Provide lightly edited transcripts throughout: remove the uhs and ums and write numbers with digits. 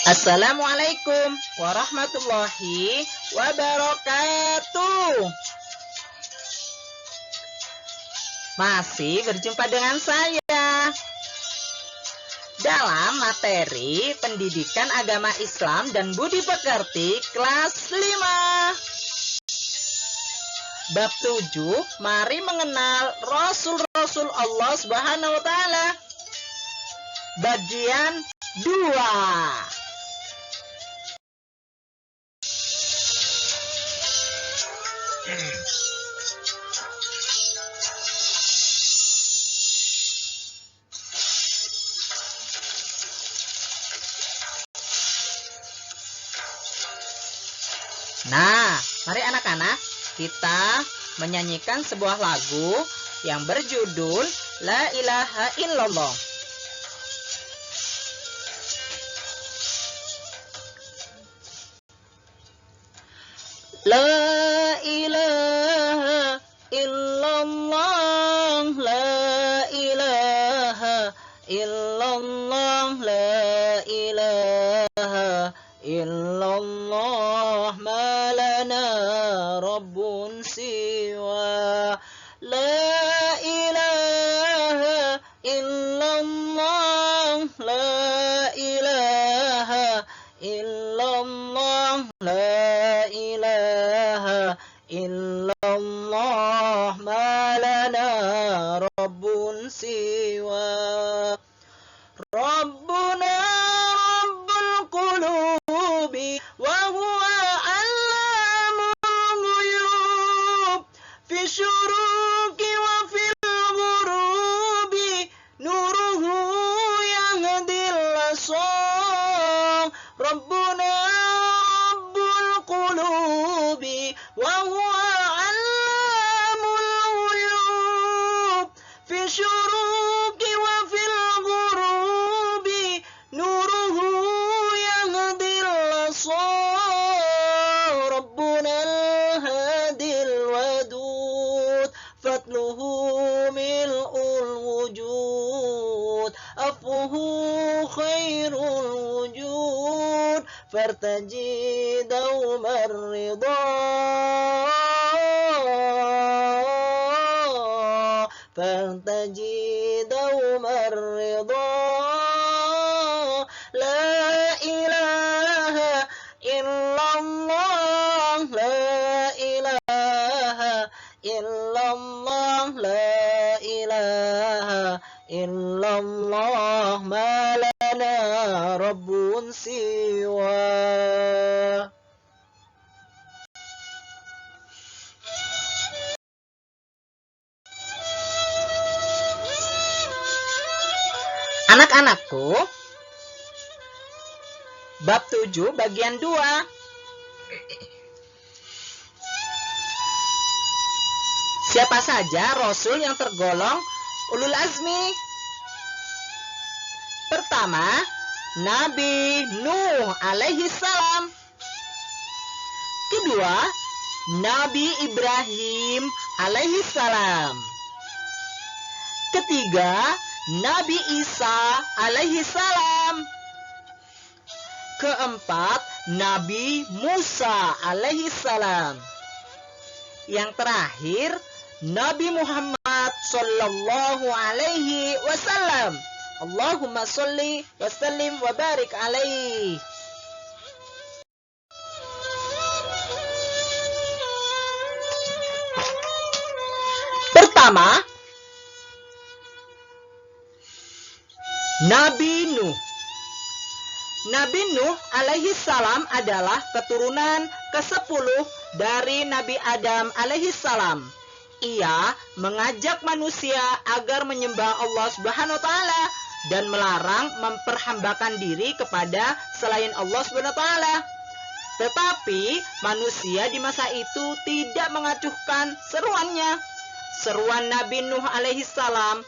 Assalamualaikum warahmatullahi wabarakatuh. Masih berjumpa dengan saya dalam materi Pendidikan Agama Islam dan Budi Pekerti kelas 5. Bab 7, mari mengenal Rasul-Rasul Allah Subhanahu wa Ta'ala. Bagian 2. Nah, mari anak-anak kita menyanyikan sebuah lagu yang berjudul La ilaha illallah. La ilaha illallah, la ilaha illallah, la ilaha illallah, ma lana rabbun siwa. La ilaha illallah, la ilaha illallah, la ilaha illallah, ma lana rabbun siwa. Rabbuna rabbul qulubi wa huwa allamul ghuyub fi syuruki wa fil ghurubi nuruhu yahdil asar. Rabbuna rabbul qulubi wa huwa allamul ghuyub fi syuruki wa fil ghurubi nuruhu yahdil asar. Rabbuna al-hadil wadud fatluhu mil'ul wujud afuhu khairul wujud fartaji dawmar ridha fartaji dawmar ridha. La ilaha illallah, la ilaha illallah, la ilaha illallah, ma lana rabbun siwa. Anak-anakku, bab 7 bagian 2. Siapa saja Rasul yang tergolong ulul azmi? Pertama, Nabi Nuh alaihi salam. Kedua, Nabi Ibrahim alaihi salam. Ketiga, Nabi Isa alaihi salam. Keempat, Nabi Musa alaihi salam. Yang terakhir, Nabi Muhammad sallallahu alaihi wasallam. Allahumma sholli wa sallim wa barik alaihi. Pertama, Nabi Nuh. Nabi Nuh alaihi salam adalah keturunan ke-10 dari Nabi Adam alaihi salam. Ia mengajak manusia agar menyembah Allah Subhanahu wa Ta'ala dan melarang memperhambakan diri kepada selain Allah Subhanahu wa Ta'ala. Tetapi manusia di masa itu tidak mengacuhkan seruannya. Seruan Nabi Nuh alaihi salam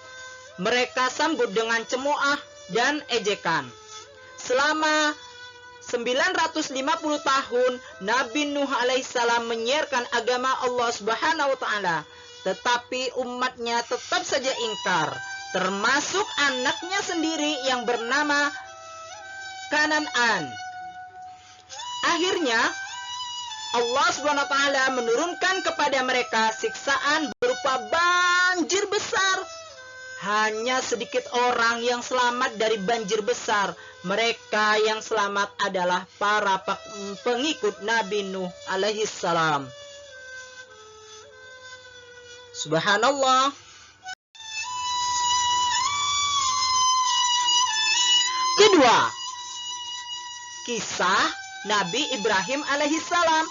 mereka sambut dengan cemooh dan ejekan. Selama 950 tahun Nabi Nuh alaihissalam menyiarkan agama Allah Subhanahu wa Ta'ala, tetapi umatnya tetap saja ingkar, termasuk anaknya sendiri yang bernama Kanaan. Akhirnya Allah SWT menurunkan kepada mereka siksaan berupa banjir besar. Hanya sedikit orang yang selamat dari banjir besar. Mereka yang selamat adalah para pengikut Nabi Nuh alaihi salam. Subhanallah. Kedua, kisah Nabi Ibrahim alaihi salam.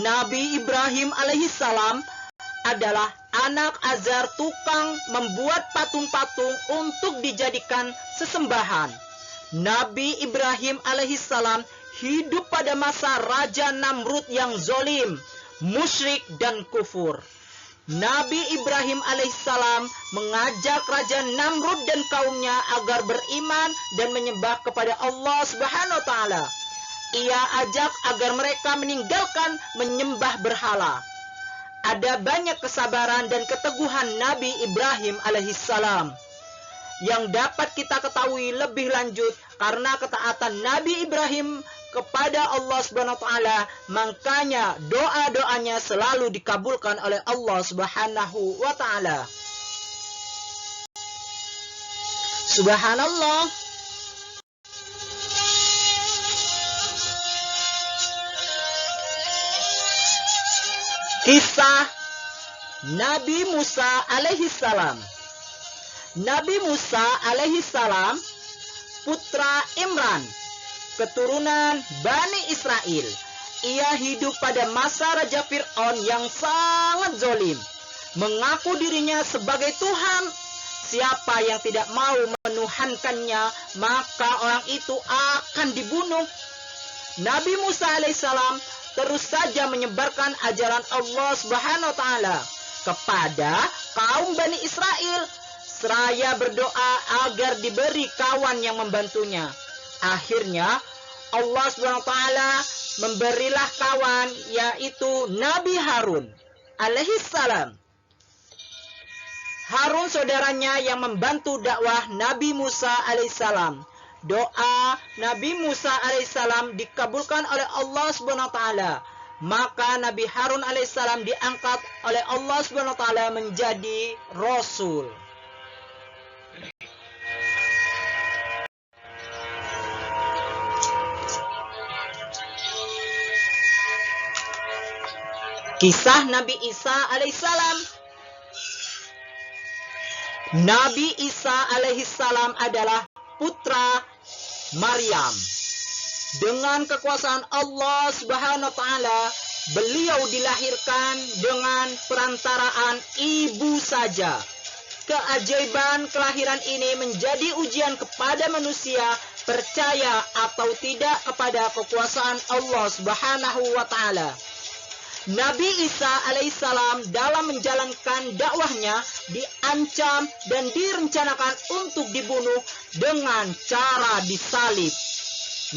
Nabi Ibrahim alaihi salam adalah anak Azar tukang membuat patung-patung untuk dijadikan sesembahan. Nabi Ibrahim alaihi salam hidup pada masa Raja Namrud yang zolim, musyrik dan kufur. Nabi Ibrahim alaihissalam mengajak Raja Namrud dan kaumnya agar beriman dan menyembah kepada Allah Subhanahu wa taala. Ia ajak agar mereka meninggalkan menyembah berhala. Ada banyak kesabaran dan keteguhan Nabi Ibrahim alaihissalam yang dapat kita ketahui lebih lanjut karena ketaatan Nabi Ibrahim kepada Allah Subhanahu wa taala, makanya doa-doanya selalu dikabulkan oleh Allah Subhanahu wa taala. Subhanallah. Kisah Nabi Musa alaihi salam. Nabi Musa alaihi salam putra Imran, keturunan Bani Israel. Ia hidup pada masa Raja Fir'aun yang sangat zolim, mengaku dirinya sebagai Tuhan. Siapa yang tidak mau menuhankannya, maka orang itu akan dibunuh. Nabi Musa alaihissalam terus saja menyebarkan ajaran Allah Subhanahu wa taala kepada kaum Bani Israel, seraya berdoa agar diberi kawan yang membantunya. Akhirnya Allah SWT memberilah kawan, yaitu Nabi Harun alaihissalam. Harun saudaranya yang membantu dakwah Nabi Musa alaihissalam. Doa Nabi Musa alaihissalam dikabulkan oleh Allah SWT. Maka Nabi Harun alaihissalam diangkat oleh Allah SWT menjadi Rasul. Kisah Nabi Isa alaihissalam. Nabi Isa alaihissalam adalah putra Maryam. Dengan kekuasaan Allah Subhanahu wa taala, beliau dilahirkan dengan perantaraan ibu saja. Keajaiban kelahiran ini menjadi ujian kepada manusia percaya atau tidak kepada kekuasaan Allah Subhanahu wa taala. Nabi Isa alaihissalam dalam menjalankan dakwahnya diancam dan direncanakan untuk dibunuh dengan cara disalib.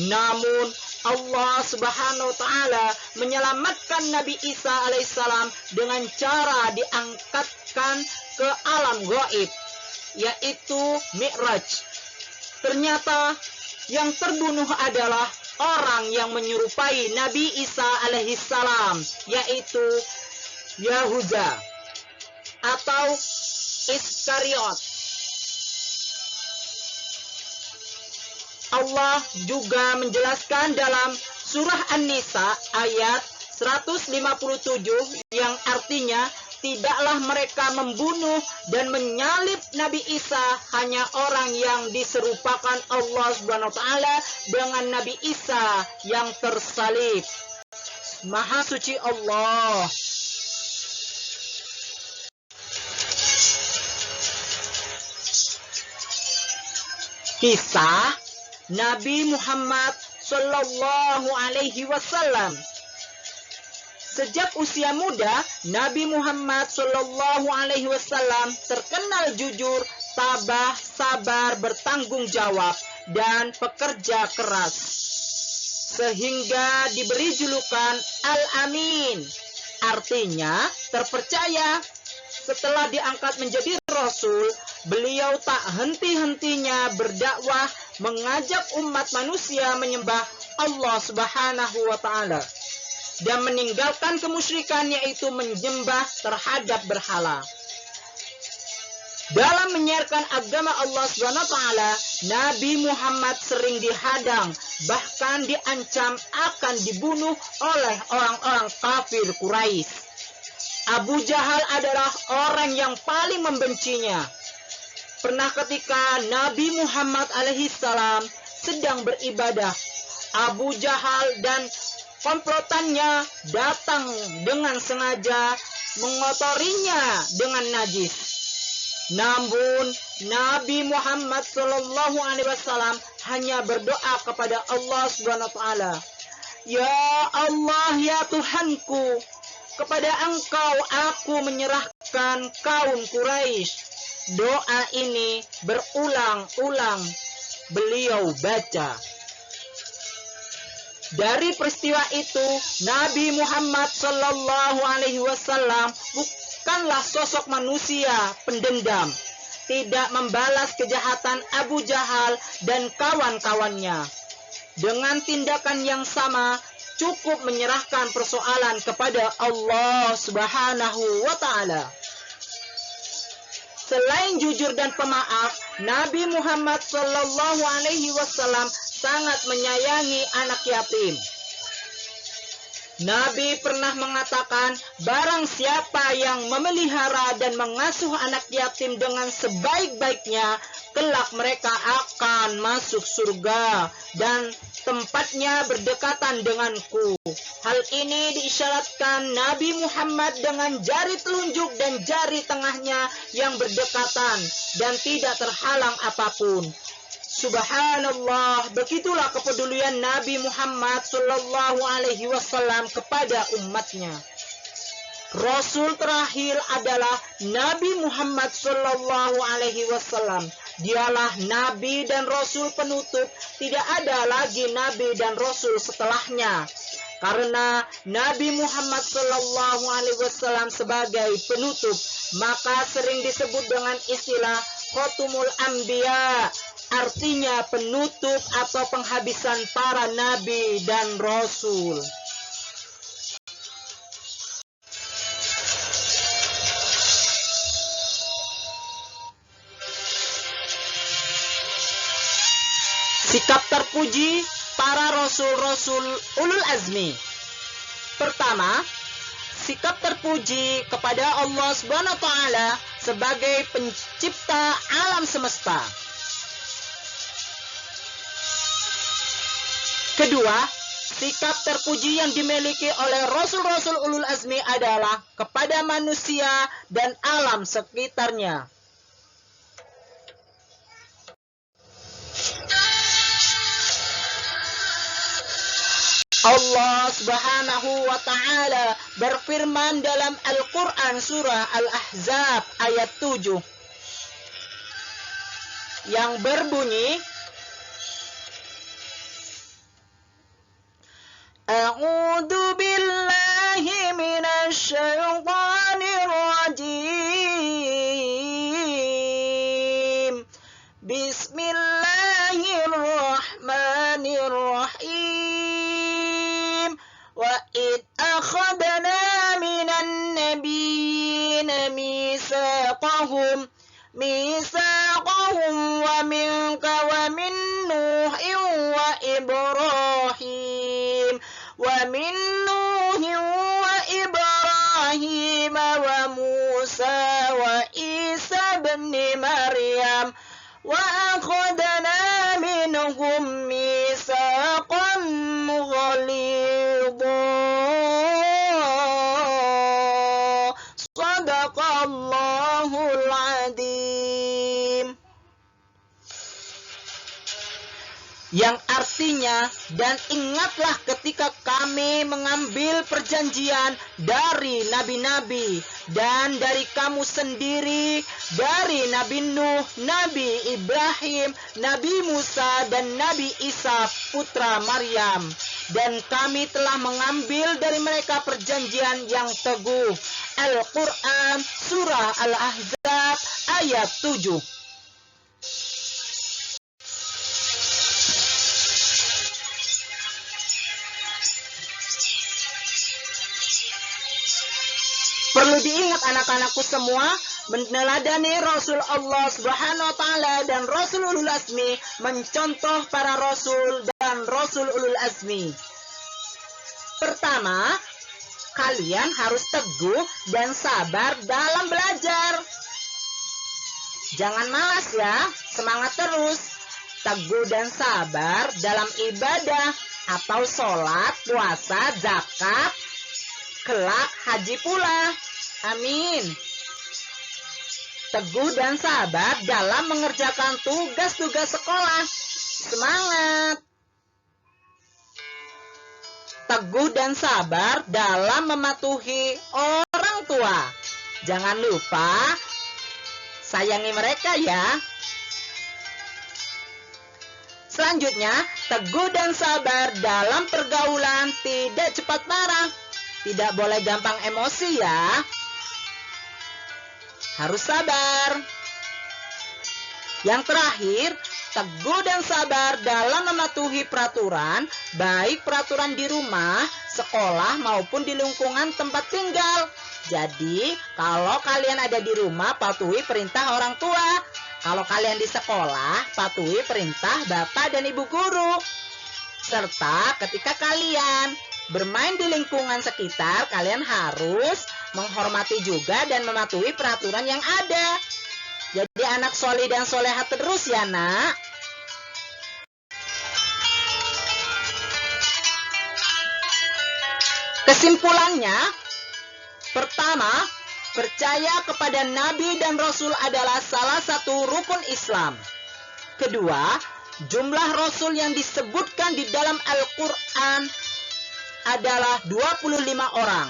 Namun Allah Subhanahu wa taala menyelamatkan Nabi Isa alaihissalam dengan cara diangkatkan ke alam gaib, yaitu Mi'raj. Ternyata yang terbunuh adalah orang yang menyerupai Nabi Isa alaihissalam, yaitu Yahuda atau Iskariot. Allah juga menjelaskan dalam surah An-Nisa ayat 157 yang artinya tidaklah mereka membunuh dan menyalib Nabi Isa, hanya orang yang diserupakan Allah Subhanahu wa taala dengan Nabi Isa yang tersalib. Maha suci Allah. Kisah Nabi Muhammad Sallallahu Alaihi Wasallam. Sejak usia muda, Nabi Muhammad Sallallahu Alaihi Wasallam terkenal jujur, tabah, sabar, bertanggung jawab, dan pekerja keras, sehingga diberi julukan Al-Amin, artinya terpercaya. Setelah diangkat menjadi Rasul, beliau tak henti-hentinya berdakwah mengajak umat manusia menyembah Allah Subhanahu wa Ta'ala dan meninggalkan kemusyrikan, yaitu menyembah terhadap berhala. Dalam menyiarkan agama Allah Subhanahu wa Ta'ala, Nabi Muhammad sering dihadang, bahkan diancam akan dibunuh oleh orang-orang kafir Quraisy. Abu Jahal adalah orang yang paling membencinya. Pernah ketika Nabi Muhammad alaihissalam sedang beribadah, Abu Jahal dan komplotannya datang dengan sengaja mengotorinya dengan najis. Namun Nabi Muhammad SAW hanya berdoa kepada Allah Subhanahu wa Ta'ala, "Ya Allah, ya Tuhanku, kepada Engkau aku menyerahkan kaum Quraisy." Doa ini berulang-ulang beliau baca. Dari peristiwa itu, Nabi Muhammad SAW bukanlah sosok manusia pendendam, tidak membalas kejahatan Abu Jahal dan kawan-kawannya. Dengan tindakan yang sama, cukup menyerahkan persoalan kepada Allah Subhanahu wa Ta'ala. Selain jujur dan pemaaf, Nabi Muhammad SAW sangat menyayangi anak yatim. Nabi pernah mengatakan, barang siapa yang memelihara dan mengasuh anak yatim dengan sebaik-baiknya, kelak mereka akan masuk surga dan tempatnya berdekatan denganku. Hal ini diisyaratkan Nabi Muhammad dengan jari telunjuk dan jari tengahnya yang berdekatan dan tidak terhalang apapun. Subhanallah, begitulah kepedulian Nabi Muhammad SAW kepada umatnya. Rasul terakhir adalah Nabi Muhammad SAW. Dialah Nabi dan Rasul penutup, tidak ada lagi Nabi dan Rasul setelahnya. Karena Nabi Muhammad SAW sebagai penutup, maka sering disebut dengan istilah Khotumul Anbiya, artinya penutup atau penghabisan para Nabi dan Rasul. Sikap terpuji para rasul-rasul ulul azmi. Pertama, sikap terpuji kepada Allah Subhanahu wa Ta'ala sebagai pencipta alam semesta. Kedua, sikap terpuji yang dimiliki oleh rasul-rasul ulul azmi adalah kepada manusia dan alam sekitarnya. Allah Subhanahu wa Ta'ala berfirman dalam Al-Quran surah Al-Ahzab ayat 7 yang berbunyi, A'udzu billahi minasy syaithanir rajim. Bismillahirrahmanirrahim. Wa id akhadna minan nabiyyina mitsaqahum wa minka wa min Nuhin wa Ibrahim wa Musa wa Isa ibn Maryam wa akhadna minhum mitsaqan ghalidha. Shadaqallahul adzim. Yang artinya, dan ingatlah ketika kami mengambil perjanjian dari nabi-nabi dan dari kamu sendiri, dari Nabi Nuh, Nabi Ibrahim, Nabi Musa, dan Nabi Isa putra Maryam. Dan kami telah mengambil dari mereka perjanjian yang teguh. Al-Quran surah Al-Ahzab ayat 7. banyak anak-anakku semua meneladani Rasul Allah Subhanahu wa taala dan Rasul Ulul Azmi, mencontoh para rasul dan Rasul Ulul Azmi. Pertama, kalian harus teguh dan sabar dalam belajar. Jangan malas ya, semangat terus. Teguh dan sabar dalam ibadah atau sholat, puasa, zakat, kelak haji pula. Amin. Teguh dan sabar dalam mengerjakan tugas-tugas sekolah. Semangat. Teguh dan sabar dalam mematuhi orang tua. Jangan lupa sayangi mereka ya. Selanjutnya, teguh dan sabar dalam pergaulan, tidak cepat marah. Tidak boleh gampang emosi ya. Harus sabar. Yang terakhir, teguh dan sabar dalam mematuhi peraturan, baik peraturan di rumah, sekolah maupun di lingkungan tempat tinggal. Jadi, kalau kalian ada di rumah, patuhi perintah orang tua. Kalau kalian di sekolah, patuhi perintah bapak dan ibu guru. Serta ketika kalian bermain di lingkungan sekitar, kalian harus menghormati juga dan mematuhi peraturan yang ada. Jadi anak soleh dan soleha terus ya nak. Kesimpulannya, pertama, percaya kepada Nabi dan Rasul adalah salah satu rukun Islam. Kedua, jumlah Rasul yang disebutkan di dalam Al-Quran adalah 25 orang.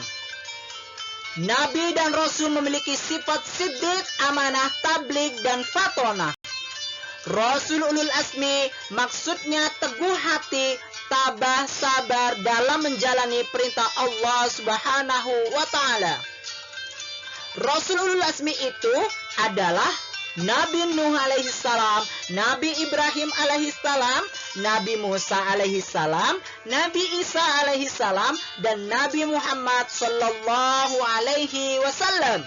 Nabi dan Rasul memiliki sifat siddiq, amanah, tabligh, dan fatonah. Rasul Ulul Azmi maksudnya teguh hati, tabah, sabar dalam menjalani perintah Allah Subhanahu wa taala. Rasul Ulul Azmi itu adalah Nabi Nuh alaihi salam, Nabi Ibrahim alaihi salam, Nabi Musa alaihi salam, Nabi Isa alaihi salam, dan Nabi Muhammad sallallahu alaihi wasallam.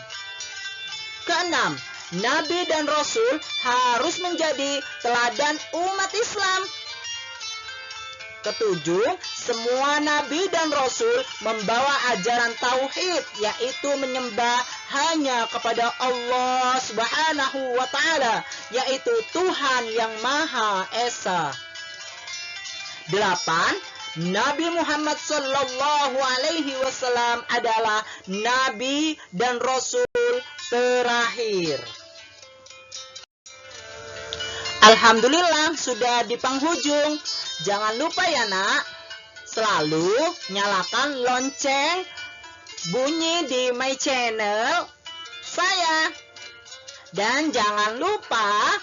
Keenam, Nabi dan Rasul harus menjadi teladan umat Islam. Ketujuh, semua Nabi dan Rasul membawa ajaran tauhid, yaitu menyembah hanya kepada Allah Subhanahu wa taala, yaitu Tuhan yang Maha Esa. 8. Nabi Muhammad sallallahu alaihi wasallam adalah Nabi dan Rasul terakhir. Alhamdulillah sudah di penghujung. Jangan lupa ya nak, selalu nyalakan lonceng bunyi di my channel saya. Dan jangan lupa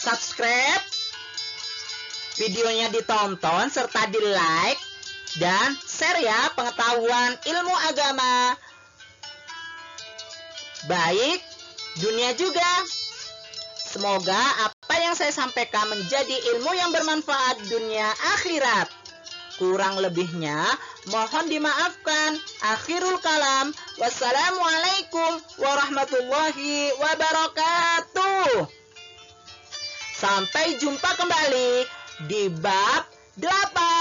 subscribe, videonya ditonton serta di like dan share ya pengetahuan ilmu agama. Baik, dunia juga. Semoga apa yang saya sampaikan menjadi ilmu yang bermanfaat dunia akhirat. Kurang lebihnya mohon dimaafkan. Akhirul kalam. Wassalamualaikum warahmatullahi wabarakatuh. Sampai jumpa kembali di bab 8.